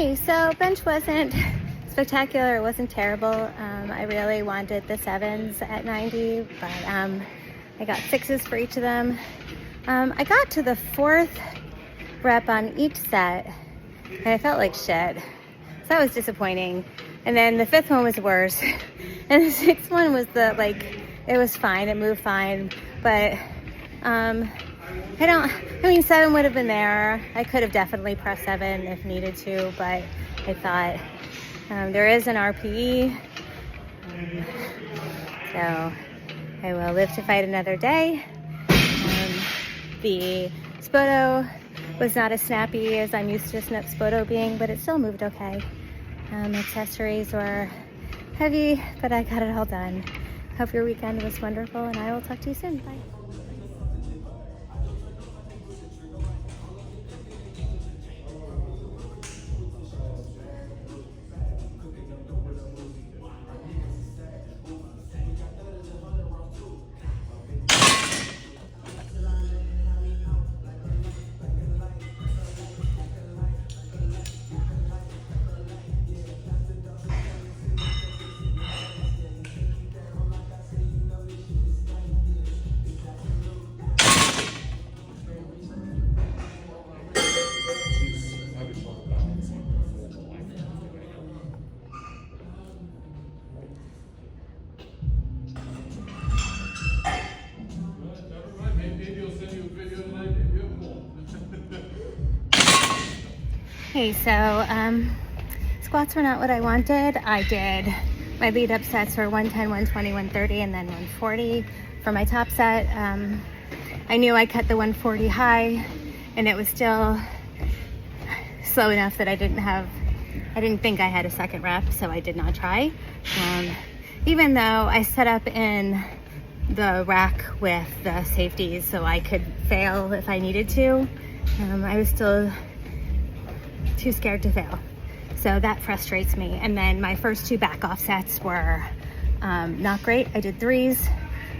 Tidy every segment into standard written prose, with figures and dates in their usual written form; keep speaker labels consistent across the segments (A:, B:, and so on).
A: Hey, so bench wasn't spectacular, it wasn't terrible. I really wanted the 7s at 90, but I got 6s for each of them. I got to the 4th rep on each set, and I felt like shit. So that was disappointing. And then the 5th one was worse. And the 6th one was it was fine, it moved fine, but I mean, 7 would have been there. I could have definitely pressed 7 if needed to, but I thought there is an RPE, so I will live to fight another day. The Spoto was not as snappy as I'm used to Spoto being, but it still moved okay. Accessories were heavy, but I got it all done. Hope your weekend was wonderful, and I will talk to you soon. Bye. Hey, so squats were not what I wanted. I did my lead up sets were 110, 120, 130, and then 140 for my top set. I knew I cut the 140 high, and it was still slow enough that I didn't think I had a second rep, so I did not try. Even though I set up in the rack with the safeties so I could fail if I needed to, I was still too scared to fail. So that frustrates me. And then my first 2 back off sets were not great. I did 3s.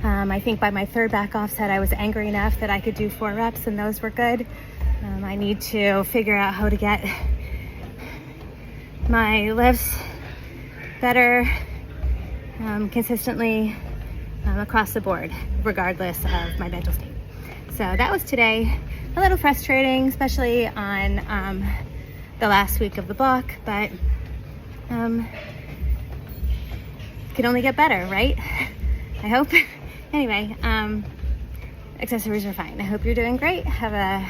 A: I think by my 3rd back off set, I was angry enough that I could do 4 reps, and those were good. I need to figure out how to get my lifts better consistently across the board, regardless of my mental state. So that was today. A little frustrating, especially on the last week of the block, but can only get better, right? I hope. Anyway, accessories are fine. I hope you're doing great. Have a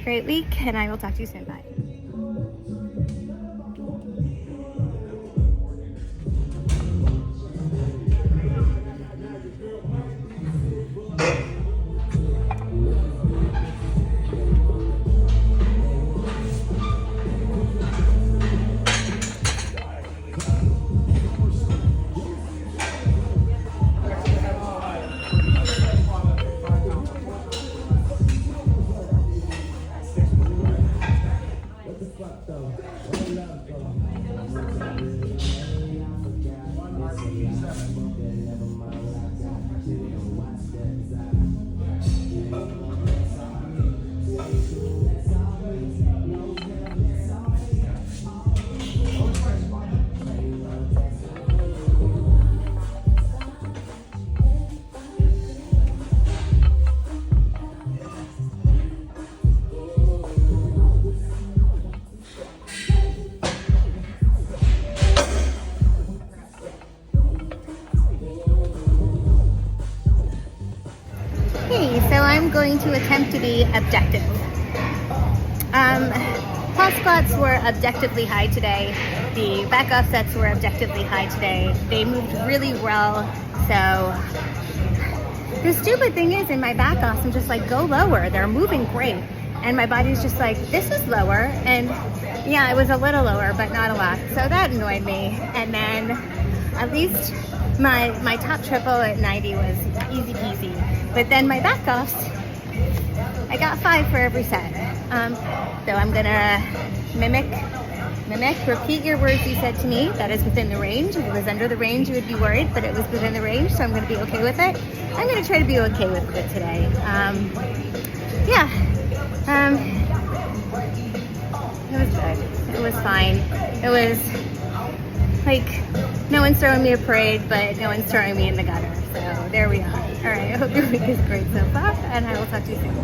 A: great week, and I will talk to you soon. Bye. Hey, so I'm going to attempt to be objective. Pulse squats were objectively high today. The back off sets were objectively high today. They moved really well. So the stupid thing is, in my back offs, I'm just like, go lower. They're moving great. And my body's just like, this is lower. And yeah, it was a little lower, but not a lot. So that annoyed me. And then at least my top triple at 90 was easy peasy. But then my back offs, I got 5 for every set. So I'm gonna mimic, repeat your words you said to me. That is within the range. If it was under the range, you would be worried, but it was within the range, so I'm gonna be okay with it. I'm gonna try to be okay with it today. It was good. It was fine. It was like, no one's throwing me a parade, but no one's throwing me in the gutter. So there we are. All right, I hope your week is great so far, and I will talk to you soon.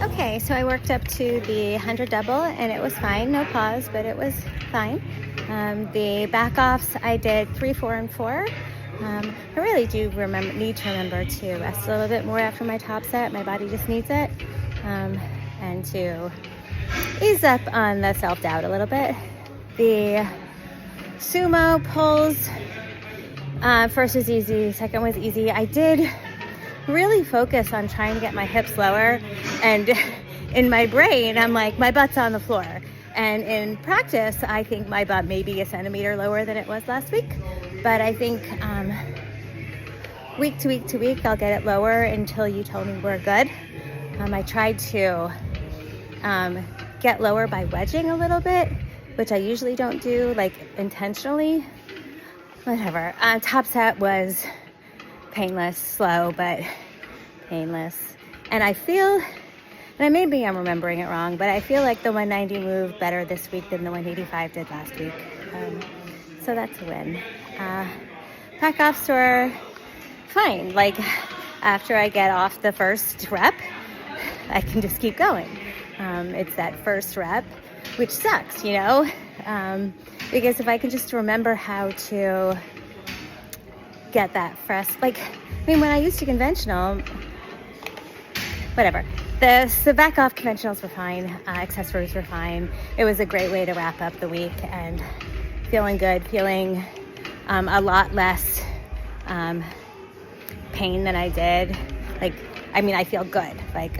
A: Okay, so I worked up to the 100 double and it was fine, no pause, but it was fine. The back offs, I did 3, 4, and 4. I really do need to remember to rest a little bit more after my top set. My body just needs it. And to ease up on the self-doubt a little bit. The sumo pulls, first was easy, second was easy. I did really focus on trying to get my hips lower, and in my brain I'm like, my butt's on the floor, and in practice I think my butt may be a centimeter lower than it was last week, but I think week to week to week I'll get it lower until you tell me we're good. I tried to get lower by wedging a little bit, which I usually don't do, like intentionally. Whatever. Top set was painless, slow, but painless. And I feel, and maybe I'm remembering it wrong, but I feel like the 190 moved better this week than the 185 did last week. So that's a win. Pack offs were fine. Like, after I get off the first rep, I can just keep going. It's that first rep, which sucks, you know? Because if I can just remember how to get that fresh, like, I mean, when I used to conventional, whatever, the back off conventionals were fine, accessories were fine. It was a great way to wrap up the week and feeling good, feeling a lot less pain than I did. Like, I mean, I feel good. Like,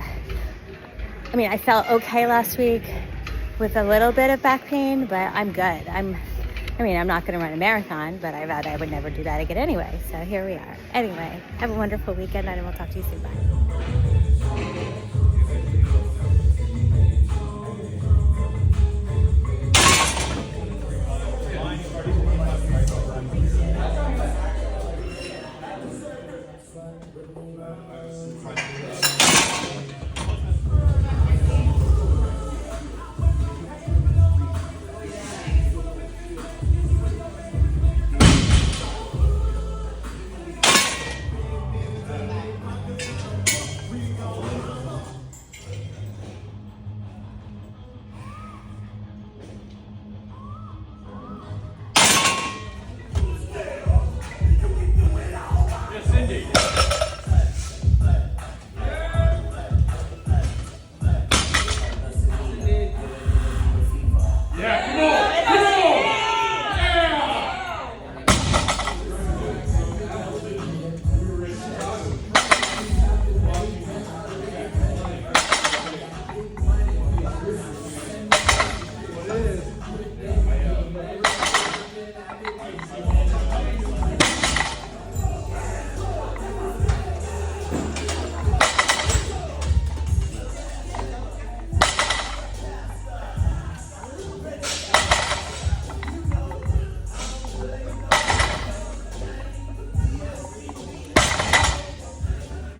A: I mean, I felt okay last week with a little bit of back pain, but I'm good. I'm not going to run a marathon, but I vowed I would never do that again anyway. So here we are. Anyway, have a wonderful weekend, and we'll talk to you soon. Bye.